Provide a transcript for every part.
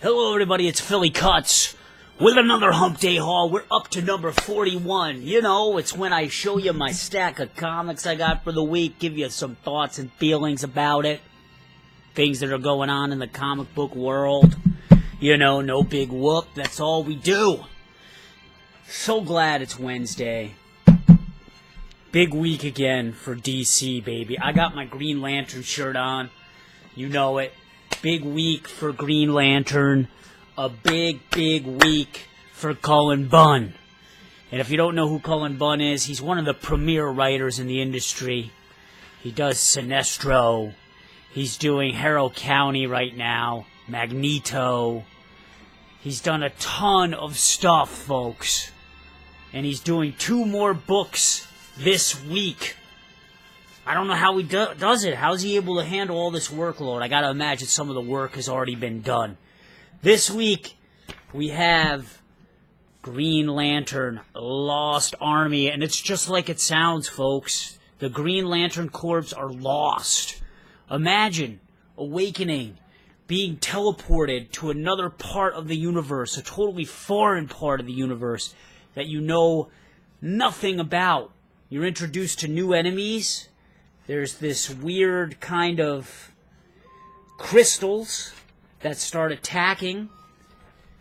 Hello everybody, it's Philly Kuts with another Hump Day haul. We're up to number 41. You know, it's when I show you my stack of comics I got for the week, give you some thoughts and feelings about it. Things that are going on in the comic book world. You know, no big whoop, that's all we do. So glad it's Wednesday. Big week again for DC, baby. I got my Green Lantern shirt on. You know it. Big week for Green Lantern. A big week for Cullen Bunn. And if you don't know who Cullen Bunn is, he's one of the premier writers in the industry. He does Sinestro. He's doing Harrow County right now. Magneto. He's done a ton of stuff, folks. And he's doing 2 more books this week. I don't know how he does it. How's he able to handle all this workload? I gotta imagine some of the work has already been done. This week, we have Green Lantern, Lost Army, and it's just like it sounds, folks. The Green Lantern Corps are lost. Imagine awakening, being teleported to another part of the universe, a totally foreign part of the universe that you know nothing about. You're introduced to new enemies. There's this weird kind of crystals that start attacking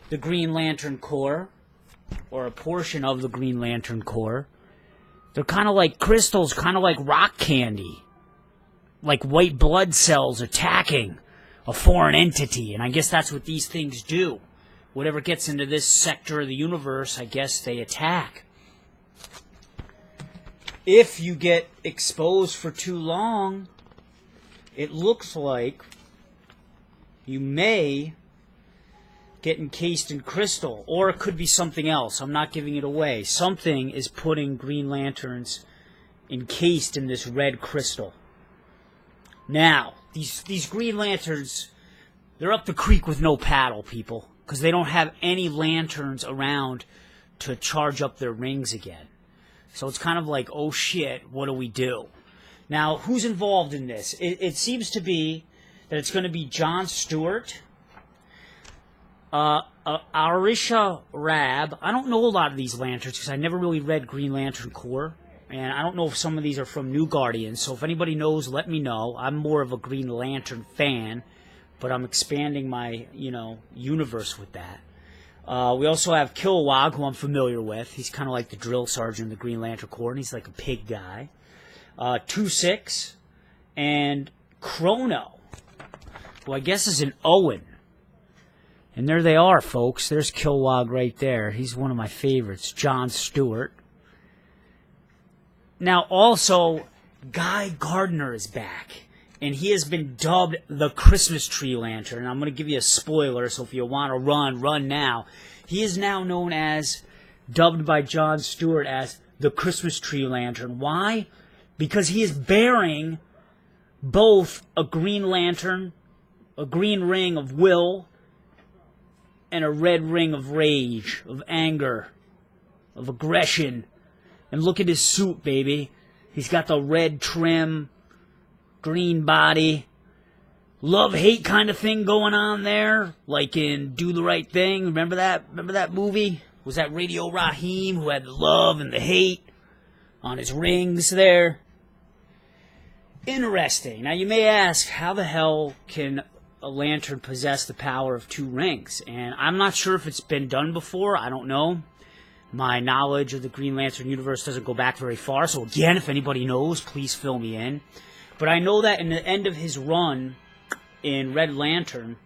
the Green Lantern Corps, or a portion of the Green Lantern Corps. They're kind of like crystals, kind of like rock candy. Like white blood cells attacking a foreign entity, and I guess that's what these things do. Whatever gets into this sector of the universe, I guess they attack. If you get exposed for too long, it looks like you may get encased in crystal, or it could be something else. I'm not giving it away. Something is putting Green Lanterns encased in this red crystal. Now, these Green Lanterns, they're up the creek with no paddle, people, because they don't have any lanterns around to charge up their rings again. So it's kind of like, oh shit, what do we do? Now, who's involved in this? It seems to be that it's going to be John Stewart, Arisha Rab. I don't know a lot of these lanterns because I never really read Green Lantern Corps. And I don't know if some of these are from New Guardians. So if anybody knows, let me know. I'm more of a Green Lantern fan, but I'm expanding my, universe with that. We also have Kilowog, who I'm familiar with. He's kind of like the drill sergeant of the Green Lantern Corps, and he's like a pig guy. 2-6, and Chrono, who I guess is an Owen. And there they are, folks. There's Kilowog right there. He's one of my favorites, John Stewart. Now, also, Guy Gardner is back. And he has been dubbed the Christmas Tree Lantern. I'm going to give you a spoiler, so if you want to run now. He is now known as, dubbed by John Stewart as, the Christmas Tree Lantern. Why? Because he is bearing both a green lantern, a green ring of will, and a red ring of rage, of anger, of aggression. And look at his suit, baby. He's got the red trim, green body, love-hate kind of thing going on there, like in Do the Right Thing. Remember that movie? Was that Radio Raheem who had the love and the hate on his rings there? Interesting. Now you may ask, how the hell can a lantern possess the power of 2 rings? And I'm not sure if it's been done before. I don't know. My knowledge of the Green Lantern universe doesn't go back very far. So again, if anybody knows, please fill me in. But I know that in the end of his run in Red Lantern,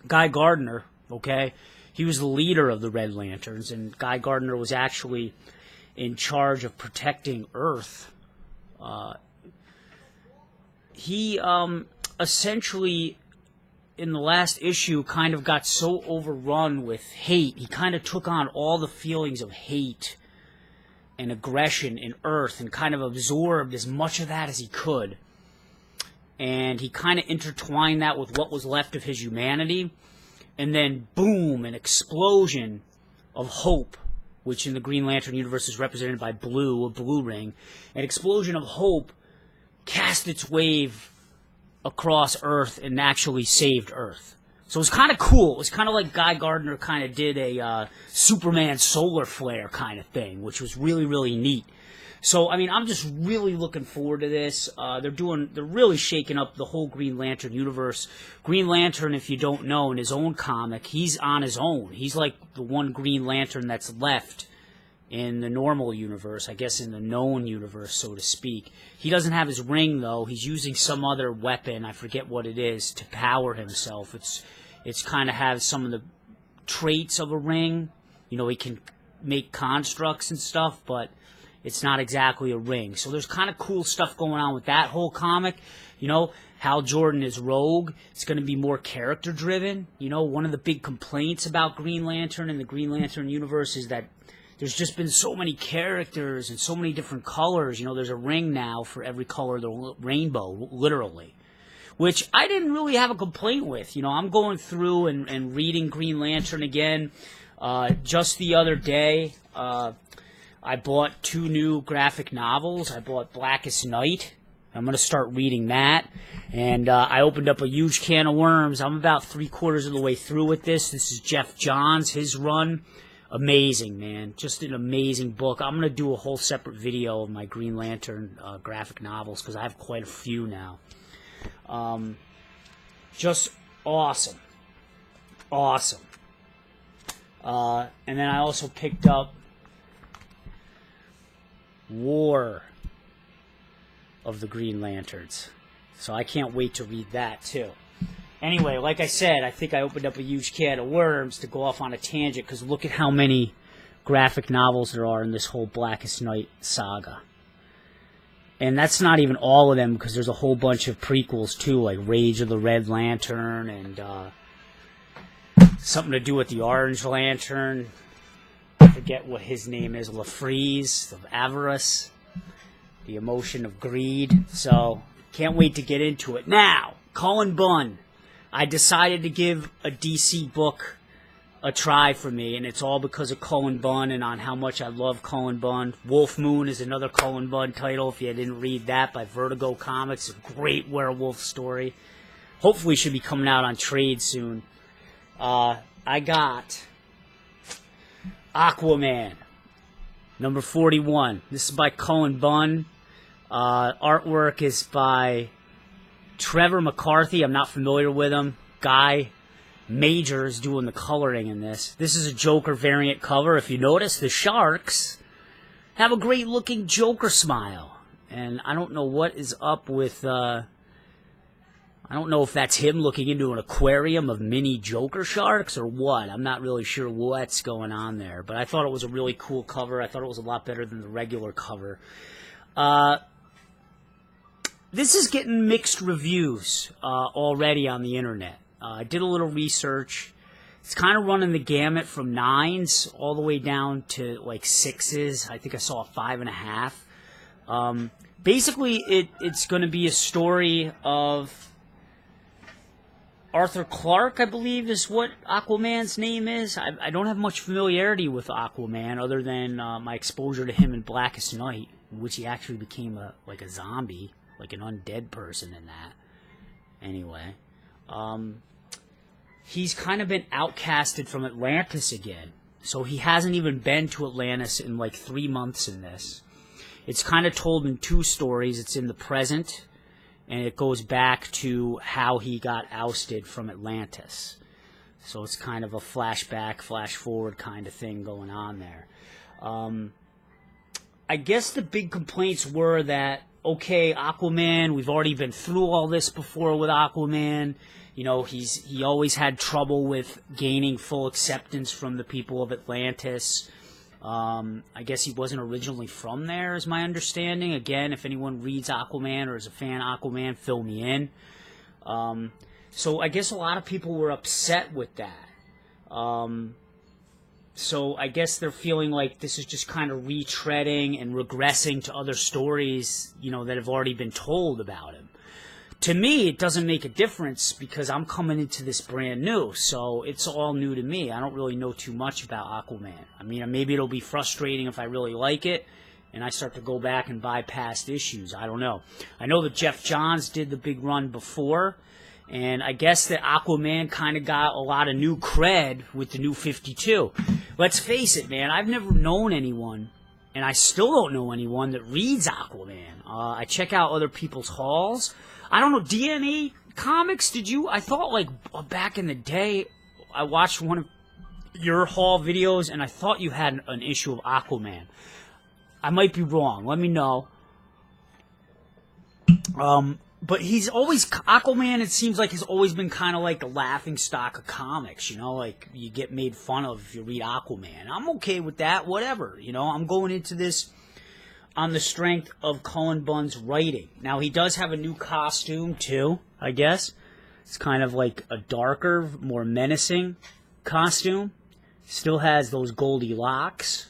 Guy Gardner, okay, he was the leader of the Red Lanterns, and Guy Gardner was actually in charge of protecting Earth. He essentially, in the last issue, kind of got so overrun with hate. He kind of took on all the feelings of hate and aggression in Earth and kind of absorbed as much of that as he could. And he kind of intertwined that with what was left of his humanity. And then, boom, an explosion of hope, which in the Green Lantern universe is represented by blue, a blue ring. An explosion of hope cast its wave across Earth and actually saved Earth. So it was kind of cool. It was kind of like Guy Gardner kind of did a Superman solar flare kind of thing, which was really, really neat. So, I mean, I'm just really looking forward to this. They're really shaking up the whole Green Lantern universe. Green Lantern, if you don't know, in his own comic, he's on his own. He's like the one Green Lantern that's left in the normal universe, I guess in the known universe, so to speak. He doesn't have his ring, though. He's using some other weapon, I forget what it is, to power himself. It's kind of has some of the traits of a ring. You know, he can make constructs and stuff, but it's not exactly a ring. So there's kind of cool stuff going on with that whole comic. You know, Hal Jordan is Rogue. It's going to be more character-driven. You know, one of the big complaints about Green Lantern and the Green Lantern universe is that there's just been so many characters and so many different colors. You know, there's a ring now for every color of the rainbow, literally, which I didn't really have a complaint with. You know, I'm going through and reading Green Lantern again. Just the other day, I bought 2 new graphic novels. I bought Blackest Night. I'm going to start reading that. And I opened up a huge can of worms. I'm about 3/4 of the way through with this. This is Jeff Johns, his run. Amazing, man. Just an amazing book. I'm going to do a whole separate video of my Green Lantern graphic novels because I have quite a few now. Just awesome. Awesome. And then I also picked up War of the Green Lanterns. So I can't wait to read that too. Anyway, like I said, I think I opened up a huge can of worms to go off on a tangent because look at how many graphic novels there are in this whole Blackest Night saga. And that's not even all of them because there's a whole bunch of prequels too, like Rage of the Red Lantern and something to do with the Orange Lantern. I forget what his name is, Lafreeze of Avarice, the emotion of greed. So, can't wait to get into it. Now, Cullen Bunn. I decided to give a DC book a try for me, and it's all because of Cullen Bunn and on how much I love Cullen Bunn. Wolf Moon is another Cullen Bunn title, if you didn't read that, by Vertigo Comics. A great werewolf story. Hopefully should be coming out on trade soon. I got Aquaman, number 41. This is by Cullen Bunn. Artwork is by Trevor McCarthy. I'm not familiar with him. Guy Major is doing the coloring in this. This is a Joker variant cover. If you notice, the sharks have a great looking Joker smile. And I don't know what is up with, I don't know if that's him looking into an aquarium of mini Joker sharks or what. I'm not really sure what's going on there. But I thought it was a really cool cover. I thought it was a lot better than the regular cover. This is getting mixed reviews already on the internet. I did a little research. It's kind of running the gamut from 9s all the way down to like 6s. I think I saw a 5.5. Basically, it's going to be a story of Arthur Clarke, I believe, is what Aquaman's name is. I don't have much familiarity with Aquaman other than my exposure to him in Blackest Night, in which he actually became a zombie, like an undead person in that. Anyway, he's kind of been outcasted from Atlantis again. So he hasn't even been to Atlantis in like 3 months in this. It's kind of told in 2 stories. It's in the present, and it goes back to how he got ousted from Atlantis. So it's kind of a flashback, flash forward kind of thing going on there. I guess the big complaints were that, okay, Aquaman, we've already been through all this before with Aquaman. You know, he always had trouble with gaining full acceptance from the people of Atlantis. I guess he wasn't originally from there, is my understanding. Again, if anyone reads Aquaman or is a fan of Aquaman, fill me in. So I guess a lot of people were upset with that. So I guess they're feeling like this is just kind of retreading and regressing to other stories, you know, that have already been told about him. To me, it doesn't make a difference because I'm coming into this brand new, so it's all new to me. I don't really know too much about Aquaman. I mean, maybe it'll be frustrating if I really like it and I start to go back and buy past issues. I don't know. I know that Jeff Johns did the big run before, And I guess that Aquaman kind of got a lot of new cred with the new 52. Let's face it, man, I've never known anyone, and I still don't know anyone that reads Aquaman. I check out other people's hauls. I don't know, DNA Comics, did you? I thought, like, back in the day, I watched one of your haul videos, and I thought you had an issue of Aquaman. I might be wrong. Let me know. But he's always, Aquaman, it seems like, has always been kind of like the laughing stock of comics, you know, like, you get made fun of if you read Aquaman. I'm okay with that, whatever, you know, I'm going into this on the strength of Cullen Bunn's writing. Now, he does have a new costume, too, I guess. It's kind of like a darker, more menacing costume. Still has those goldy locks.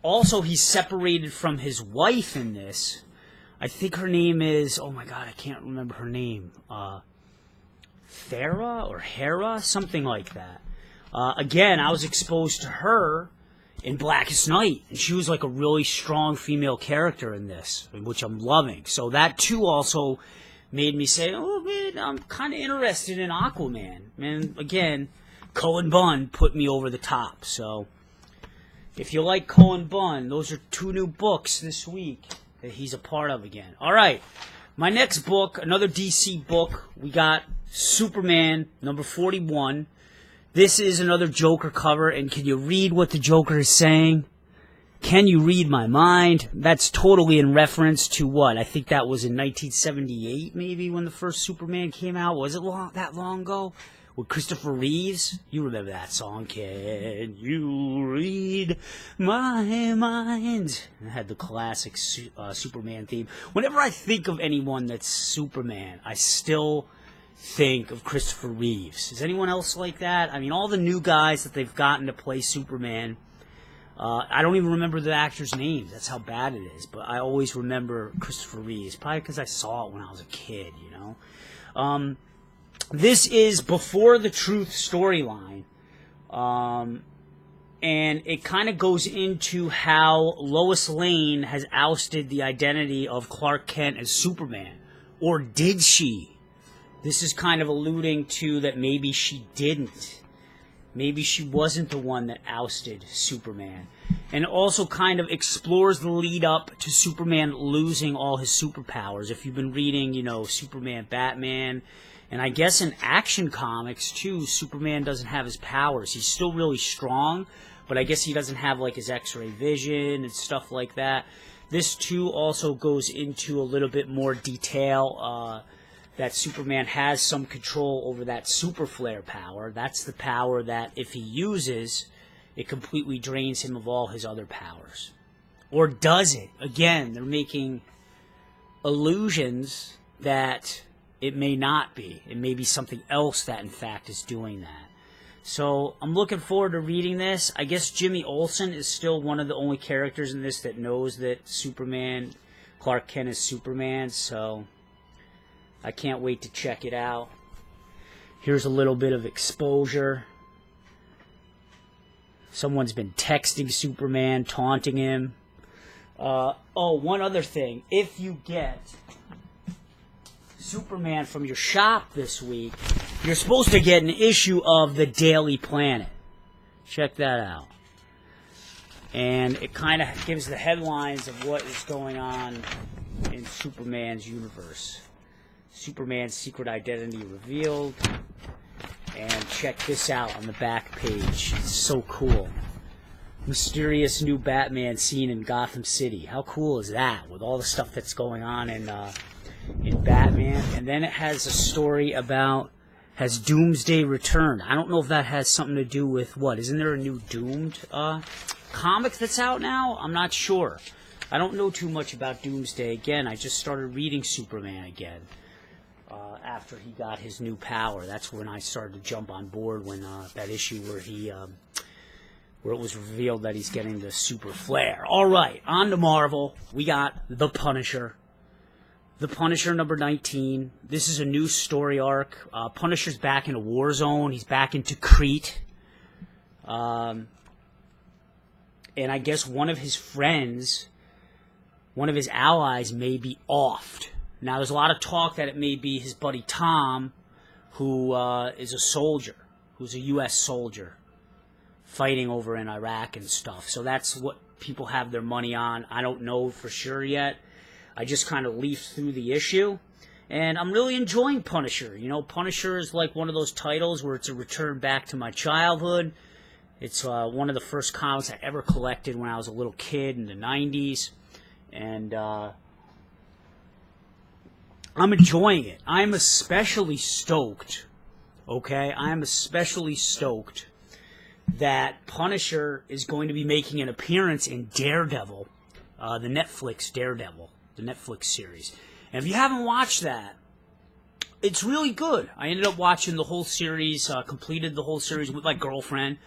Also, he's separated from his wife in this. I think her name is, oh my god, I can't remember her name. Farah or Hera? Something like that. Again, I was exposed to her in Blackest Night, and she was like a really strong female character in this, which I'm loving. So that too also made me say, oh man, I'm kind of interested in Aquaman. And again, Cullen Bunn put me over the top. So if you like Cullen Bunn, those are 2 new books this week that he's a part of again. All right, my next book, another DC book, we got Superman, number 41. This is another Joker cover, and can you read what the Joker is saying? Can you read my mind? That's totally in reference to what? I think that was in 1978, maybe, when the first Superman came out. Was it that long ago? With Christopher Reeves? You remember that song, Can You Read My Mind? And it had the classic Superman theme. Whenever I think of anyone that's Superman, I still think of Christopher Reeves. Is anyone else like that? I mean, all the new guys that they've gotten to play Superman, I don't even remember the actors' names. That's how bad it is. But I always remember Christopher Reeves, probably because I saw it when I was a kid, you know? This is Before the Truth storyline, and it kind of goes into how Lois Lane has ousted the identity of Clark Kent as Superman. Or did she? This is kind of alluding to that maybe she didn't. Maybe she wasn't the one that ousted Superman. And it also kind of explores the lead up to Superman losing all his superpowers. If you've been reading, you know, Superman, Batman, and I guess in Action Comics, too, Superman doesn't have his powers. He's still really strong, but I guess he doesn't have, like, his X-ray vision and stuff like that. This, too, also goes into a little bit more detail that Superman has some control over that super flare power. That's the power that, if he uses, it completely drains him of all his other powers. Or does it? Again, they're making allusions that it may not be. It may be something else that, in fact, is doing that. So, I'm looking forward to reading this. I guess Jimmy Olsen is still one of the only characters in this that knows that Superman, Clark Kent is Superman, so I can't wait to check it out. Here's a little bit of exposure. Someone's been texting Superman, taunting him. One other thing. If you get Superman from your shop this week, you're supposed to get an issue of the Daily Planet. Check that out. And it kind of gives the headlines of what is going on in Superman's universe. Superman's secret identity revealed. And check this out on the back page. It's so cool. Mysterious new Batman seen in Gotham City. How cool is that? With all the stuff that's going on in Batman. And then it has a story about, has Doomsday returned? I don't know if that has something to do with what? Isn't there a new Doomed comic that's out now? I'm not sure. I don't know too much about Doomsday. Again, I just started reading Superman again. After he got his new power. That's when I started to jump on board, when that issue where where it was revealed that he's getting the super flare. Alright, on to Marvel. We got The Punisher. The Punisher number 19. This is a new story arc. Punisher's back in a war zone. He's back into Crete. And I guess one of his friends, one of his allies may be offed. Now, there's a lot of talk that it may be his buddy Tom, who is a soldier, who's a U.S. soldier, fighting over in Iraq and stuff. So that's what people have their money on. I don't know for sure yet. I just kind of leafed through the issue. And I'm really enjoying Punisher. You know, Punisher is like one of those titles where it's a return back to my childhood. It's one of the first comics I ever collected when I was a little kid in the 90s. And I'm enjoying it. I'm especially stoked, okay? I'm especially stoked that Punisher is going to be making an appearance in Daredevil, the Netflix Daredevil, the Netflix series. And if you haven't watched that, it's really good. I ended up watching the whole series, completed the whole series with my girlfriend.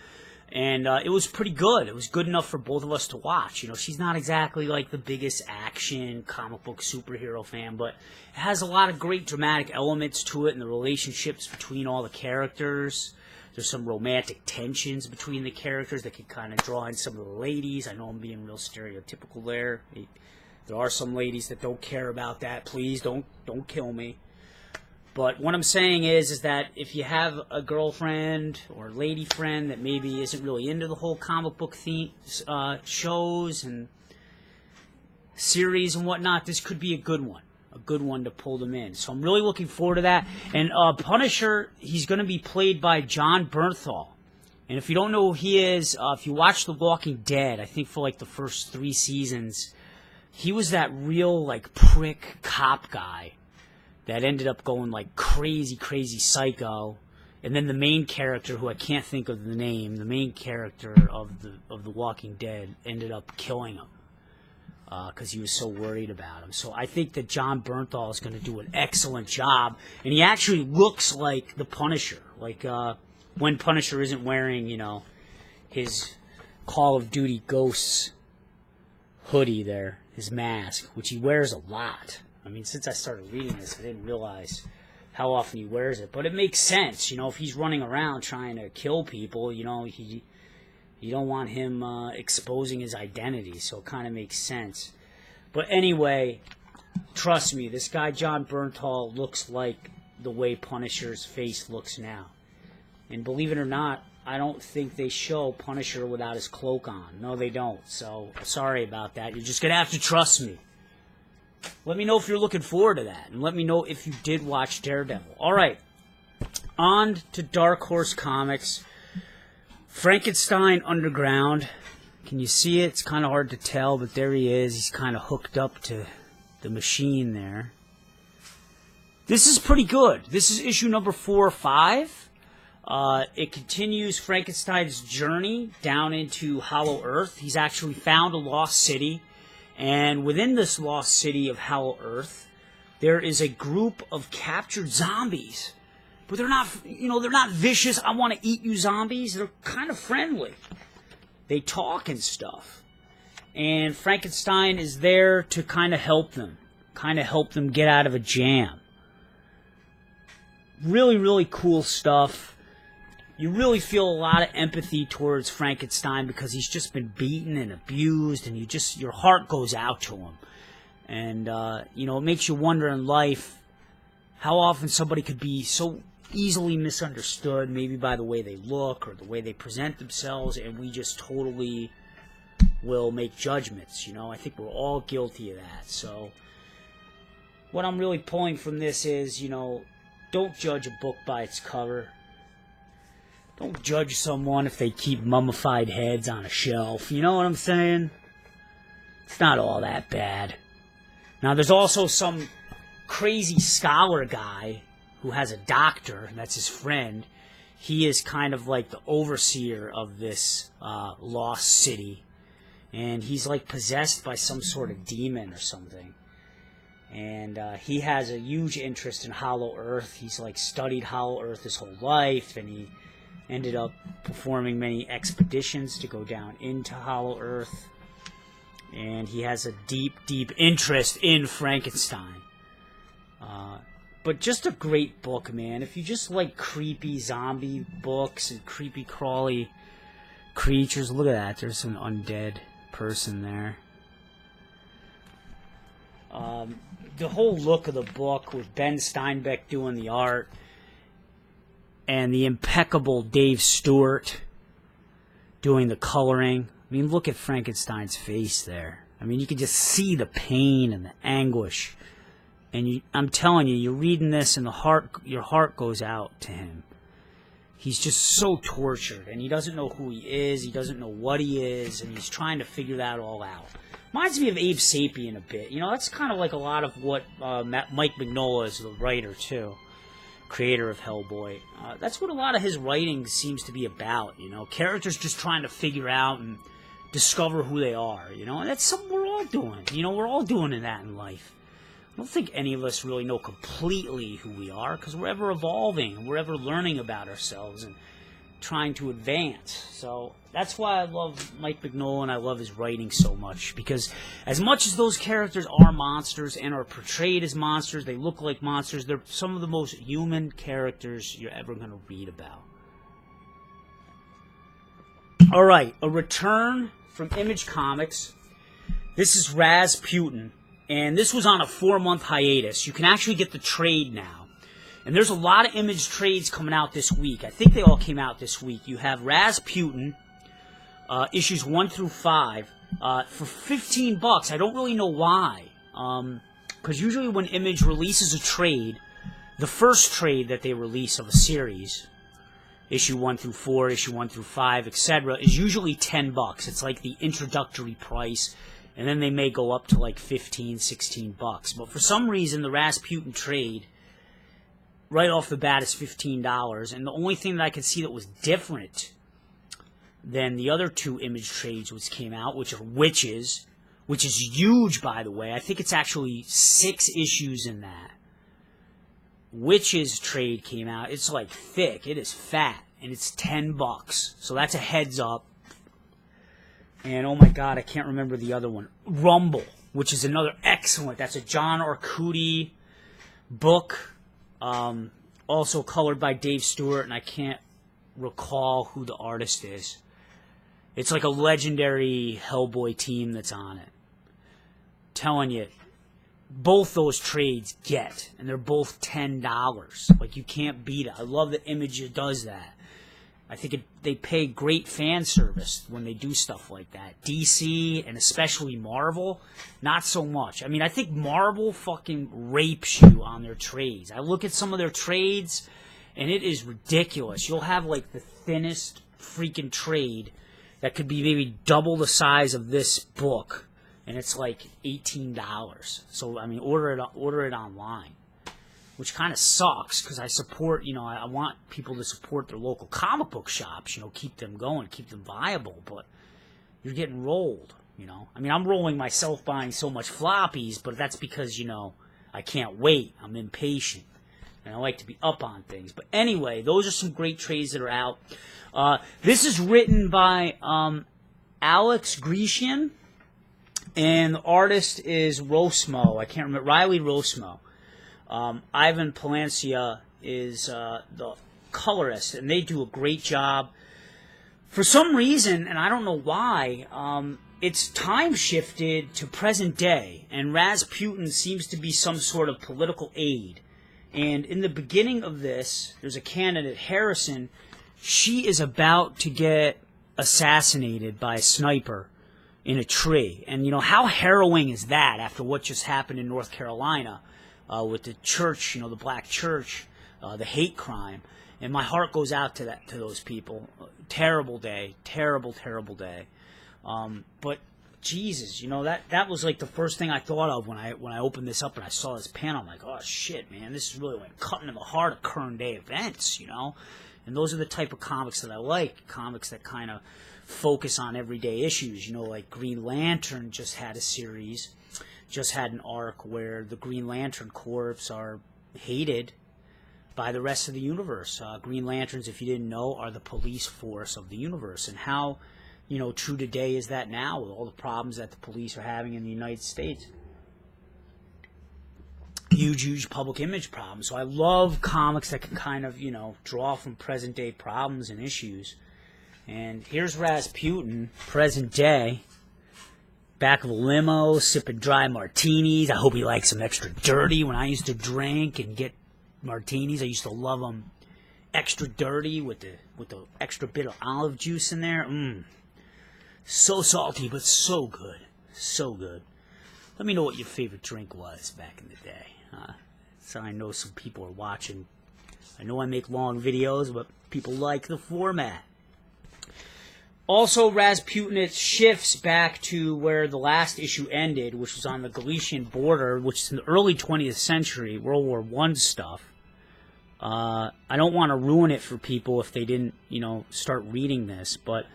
And it was pretty good. It was good enough for both of us to watch. You know, she's not exactly like the biggest action comic book superhero fan, but it has a lot of great dramatic elements to it and the relationships between all the characters. There's some romantic tensions between the characters that can kind of draw in some of the ladies. I know I'm being real stereotypical there. There are some ladies that don't care about that. Please don't kill me. But what I'm saying is that if you have a girlfriend or lady friend that maybe isn't really into the whole comic book theme, shows and series and whatnot, this could be a good one to pull them in. So I'm really looking forward to that. And Punisher, he's going to be played by Jon Bernthal. And if you don't know who he is, if you watch The Walking Dead, I think for like the first 3 seasons, he was that real like prick cop guy that ended up going like crazy psycho, and then the main character, who I can't think of the name, the main character of the Walking Dead ended up killing him because he was so worried about him. So I think that Jon Bernthal is going to do an excellent job, and he actually looks like the Punisher, like when Punisher isn't wearing, you know, his Call of Duty Ghosts hoodie there, his mask, which he wears a lot. I mean, since I started reading this, I didn't realize how often he wears it. But it makes sense, you know, if he's running around trying to kill people, you know, you don't want him exposing his identity, so it kind of makes sense. But anyway, trust me, this guy Jon Bernthal looks like the way Punisher's face looks now. And believe it or not, I don't think they show Punisher without his cloak on. No, they don't. So, sorry about that. You're just going to have to trust me. Let me know if you're looking forward to that. And let me know if you did watch Daredevil. Alright. On to Dark Horse Comics. Frankenstein Underground. Can you see it? It's kind of hard to tell, but there he is. He's kind of hooked up to the machine there. This is pretty good. This is issue number 4 or 5. It continues Frankenstein's journey down into Hollow Earth. He's actually found a lost city. And within this lost city of Hollow Earth, there is a group of captured zombies. But they're not, you know, they're not vicious, I want to eat you zombies. They're kind of friendly. They talk and stuff. And Frankenstein is there to kind of help them get out of a jam. Really, really cool stuff. You really feel a lot of empathy towards Frankenstein because he's just been beaten and abused, and your heart goes out to him. And, you know, it makes you wonder in life how often somebody could be so easily misunderstood, maybe by the way they look or the way they present themselves, and we just totally will make judgments, you know. I think we're all guilty of that. So, what I'm really pulling from this is, you know, don't judge a book by its cover. Don't judge someone if they keep mummified heads on a shelf. You know what I'm saying? It's not all that bad. Now, there's also some crazy scholar guy who has a doctor, and that's his friend. He is kind of like the overseer of this lost city. And he's like possessed by some sort of demon or something. And he has a huge interest in Hollow Earth. He's like studied Hollow Earth his whole life, and he ended up performing many expeditions to go down into Hollow Earth. And he has a deep, deep interest in Frankenstein. But just a great book, man. If you just like creepy zombie books and creepy crawly creatures, look at that. There's an undead person there. The whole look of the book with Ben Steinbeck doing the art and the impeccable Dave Stewart doing the coloring. I mean, look at Frankenstein's face there. I mean, you can just see the pain and the anguish. And I'm telling you, you're reading this and your heart goes out to him. He's just so tortured, and he doesn't know who he is, he doesn't know what he is, and he's trying to figure that all out. Reminds me of Abe Sapien a bit. You know, that's kind of like a lot of what Mike Mignola is, the writer, too. Creator of Hellboy. That's what a lot of his writing seems to be about, you know. Characters just trying to figure out and discover who they are, you know. And that's something we're all doing. You know, we're all doing that in life. I don't think any of us really know completely who we are, because we're ever evolving, and we're ever learning about ourselves and trying to advance. So that's why I love Mike Mignola and I love his writing so much, because as much as those characters are monsters and are portrayed as monsters, they look like monsters, they're some of the most human characters you're ever going to read about. Alright, a return from Image Comics. This is Rasputin. And this was on a 4-month hiatus. You can actually get the trade now. And there's a lot of Image trades coming out this week. I think they all came out this week. You have Rasputin, issues 1 through 5, for $15. I don't really know why. Because usually when Image releases a trade, the first trade that they release of a series, issue 1 through 4, issue 1 through 5, etc., is usually $10. It's like the introductory price. And then they may go up to like $15, $16. But for some reason, the Rasputin trade, right off the bat, is $15. And the only thing that I could see that was different than the other 2 Image trades which came out, which are Witches, which is huge, by the way. I think it's actually 6 issues in that. Witches trade came out. It's like thick. It is fat. And it's $10. So that's a heads up. And, oh my God, I can't remember the other one. Rumble, which is another excellent. That's a John Arcudi book. Also colored by Dave Stewart, and I can't recall who the artist is. It's like a legendary Hellboy team that's on it. Telling you, both those trades get, and they're both $10. Like, you can't beat it. I love that Image does that. I think they pay great fan service when they do stuff like that. DC, and especially Marvel, not so much. I mean, I think Marvel fucking rapes you on their trades. I look at some of their trades, and it is ridiculous. You'll have, like, the thinnest freaking trade that could be maybe double the size of this book, and it's like $18. So, I mean, order it online. Which kind of sucks, because I support, you know, I want people to support their local comic book shops, you know, keep them going, keep them viable, but you're getting rolled, you know. I mean, I'm rolling myself buying so much floppies, but that's because, you know, I can't wait. I'm impatient, and I like to be up on things. But anyway, those are some great trades that are out. This is written by Alex Grecian, and the artist is Rosmo. I can't remember, Riley Rosmo. Ivan Palencia is the colorist, and they do a great job. For some reason, and I don't know why, it's time shifted to present day, and Rasputin seems to be some sort of political aide. And in the beginning of this, there's a candidate, Harrison. She is about to get assassinated by a sniper in a tree. And, you know, how harrowing is that after what just happened in North Carolina? With the church, you know, the black church, the hate crime, and my heart goes out to those people. Terrible day, terrible day. But Jesus, you know, that was like the first thing I thought of when I opened this up and I saw this panel. I'm like, oh shit, man, this is really like cutting to the heart of current day events, you know. And those are the type of comics that I like, comics that kind of focus on everyday issues. You know, like Green Lantern just had a series. Just had an arc where the Green Lantern Corps are hated by the rest of the universe. Green Lanterns, if you didn't know, are the police force of the universe. And how, you know, true today is that now with all the problems that the police are having in the United States? Huge public image problems. So I love comics that can kind of, you know, draw from present day problems and issues. And here's Rasputin, present day. back of a limo, sipping dry martinis. I hope he likes them extra dirty. When I used to drink and get martinis, I used to love them extra dirty with the extra bit of olive juice in there. So salty, but so good. So good. Let me know what your favorite drink was back in the day. So I know some people are watching. I know I make long videos, but people like the format. Also, Rasputin, it shifts back to where the last issue ended, which was on the Galician border, which is in the early 20th century, World War I stuff. I don't want to ruin it for people if they didn't, start reading this, but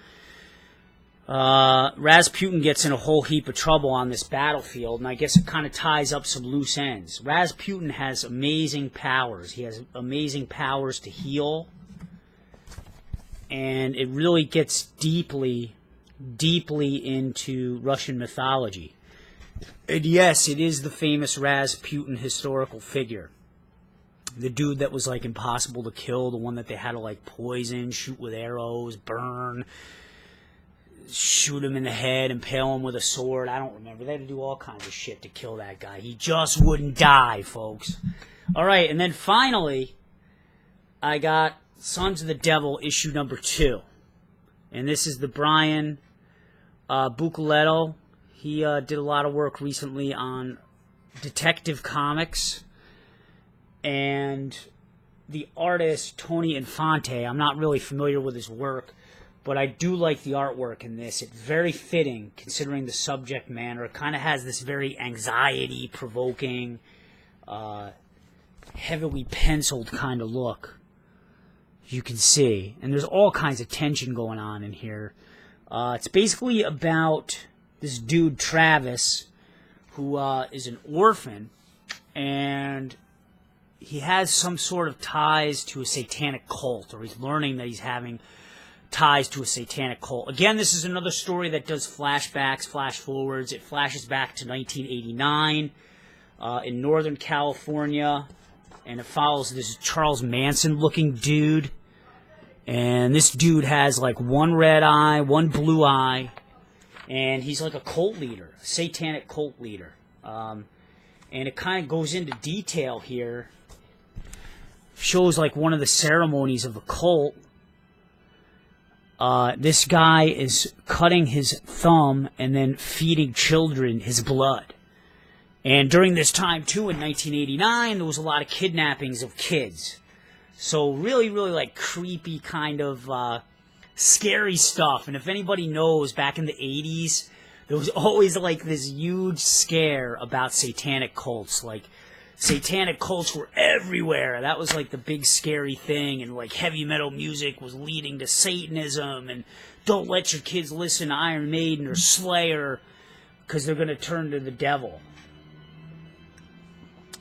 Rasputin gets in a whole heap of trouble on this battlefield, and I guess it kind of ties up some loose ends. Rasputin has amazing powers. He has amazing powers to heal, and it really gets deeply, deeply into Russian mythology. And yes, it is the famous Rasputin historical figure. The dude that was, like, impossible to kill, the one that they had to, like, poison, shoot with arrows, burn, shoot him in the head, impale him with a sword. I don't remember. They had to do all kinds of shit to kill that guy. He just wouldn't die, folks. All right, and then finally, I got Sons of the Devil, issue number 2. And this is the Brian Bucoletto. He did a lot of work recently on Detective Comics. And the artist, Tony Infante, I'm not really familiar with his work, but I do like the artwork in this. It's very fitting, considering the subject matter. It kind of has this very anxiety-provoking, heavily penciled kind of look, you can see. And there's all kinds of tension going on in here. It's basically about this dude, Travis, who is an orphan, and he has some sort of ties to a satanic cult, or he's learning that he's having ties to a satanic cult. Again, this is another story that does flashbacks, flash forwards. It flashes back to 1989 in Northern California, and it follows this Charles Manson-looking dude. And this dude has like one red eye, one blue eye, and he's like a cult leader, a satanic cult leader. And it kind of goes into detail here. Shows like one of the ceremonies of the cult. This guy is cutting his thumb and then feeding children his blood. And during this time, too, in 1989, there was a lot of kidnappings of kids. So really, really, like, creepy kind of scary stuff. And if anybody knows, back in the 80s, there was always, like, this huge scare about satanic cults. Like, satanic cults were everywhere. That was like the big scary thing, and like heavy metal music was leading to Satanism, and don't let your kids listen to Iron Maiden or Slayer because they're going to turn to the devil.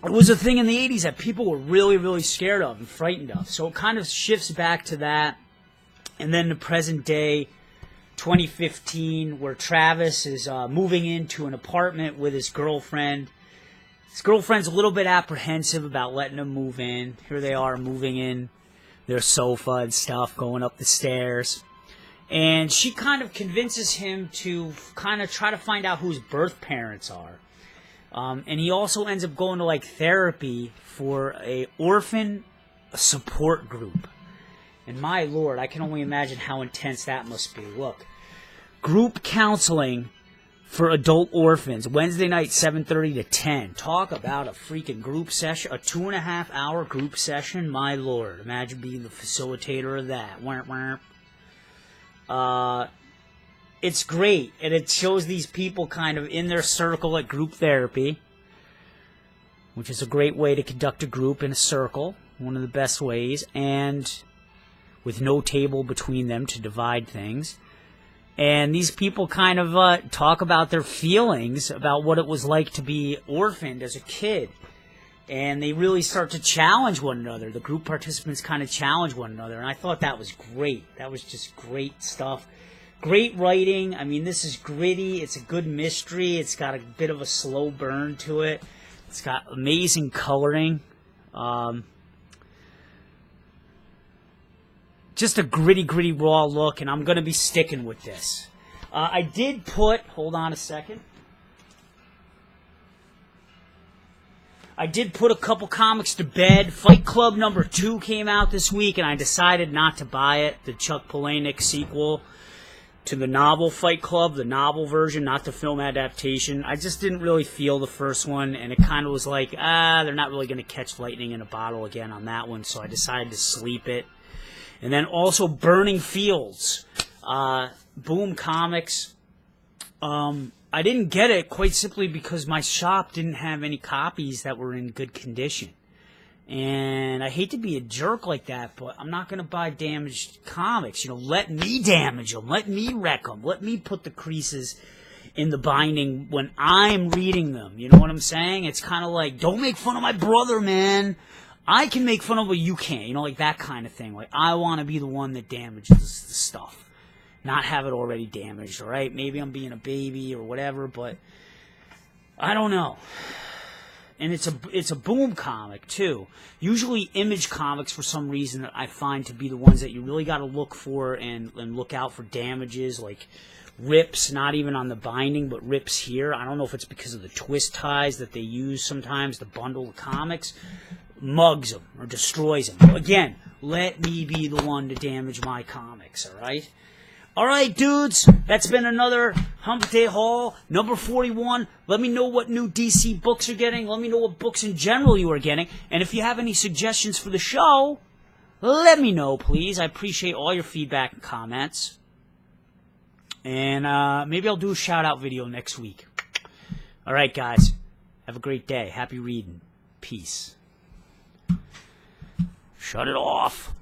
It was a thing in the 80s that people were really, really scared of and frightened of. So it kind of shifts back to that. And then the present day, 2015, where Travis is moving into an apartment with his girlfriend. His girlfriend's a little bit apprehensive about letting him move in. Here they are moving in their sofa and stuff, going up the stairs. And she kind of convinces him to kind of try to find out who his birth parents are. And he also ends up going to like therapy for a orphan support group. And my lord, I can only imagine how intense that must be. Look, group counseling for adult orphans, Wednesday night, 7:30 to 10. Talk about a freaking group session, a 2.5-hour group session. My lord, imagine being the facilitator of that. It's great, and it shows these people kind of in their circle at group therapy, which is a great way to conduct a group in a circle, one of the best ways, and with no table between them to divide things. And these people kind of talk about their feelings about what it was like to be orphaned as a kid. And they really start to challenge one another. The group participants kind of challenge one another. And I thought that was great. That was just great stuff. Great writing. I mean, this is gritty. It's a good mystery. It's got a bit of a slow burn to it. It's got amazing coloring. Just a gritty, raw look, and I'm going to be sticking with this. I did put, hold on a second. I did put a couple comics to bed. Fight Club #2 came out this week, and I decided not to buy it. The Chuck Palahniuk sequel to the novel Fight Club, the novel version, not the film adaptation. I just didn't really feel the first one, and it kind of was like, they're not really going to catch lightning in a bottle again on that one, so I decided to sleep it. And then also Burning Fields, Boom Comics. I didn't get it quite simply because my shop didn't have any copies that were in good condition. And I hate to be a jerk like that, but I'm not going to buy damaged comics. You know, let me damage them. Let me wreck them. Let me put the creases in the binding when I'm reading them. You know what I'm saying? It's kind of like, don't make fun of my brother, man. I can make fun of it, but you can't. You know, like that kind of thing. Like, I want to be the one that damages the stuff. Not have it already damaged, all right? Maybe I'm being a baby or whatever, but I don't know. And it's a Boom comic, too. Usually Image comics, for some reason, that I find to be the ones that you really got to look for and look out for damages, like rips, not even on the binding, but rips here. I don't know if it's because of the twist ties that they use sometimes to bundle the comics. Mugs them or destroys them. Again, let me be the one to damage my comics, all right? All right, dudes, that's been another Hump Day Haul, number 41. Let me know what new DC books you're getting. Let me know what books in general you are getting. And if you have any suggestions for the show, let me know, please. I appreciate all your feedback and comments. And maybe I'll do a shout-out video next week. All right, guys, have a great day. Happy reading. Peace. Shut it off.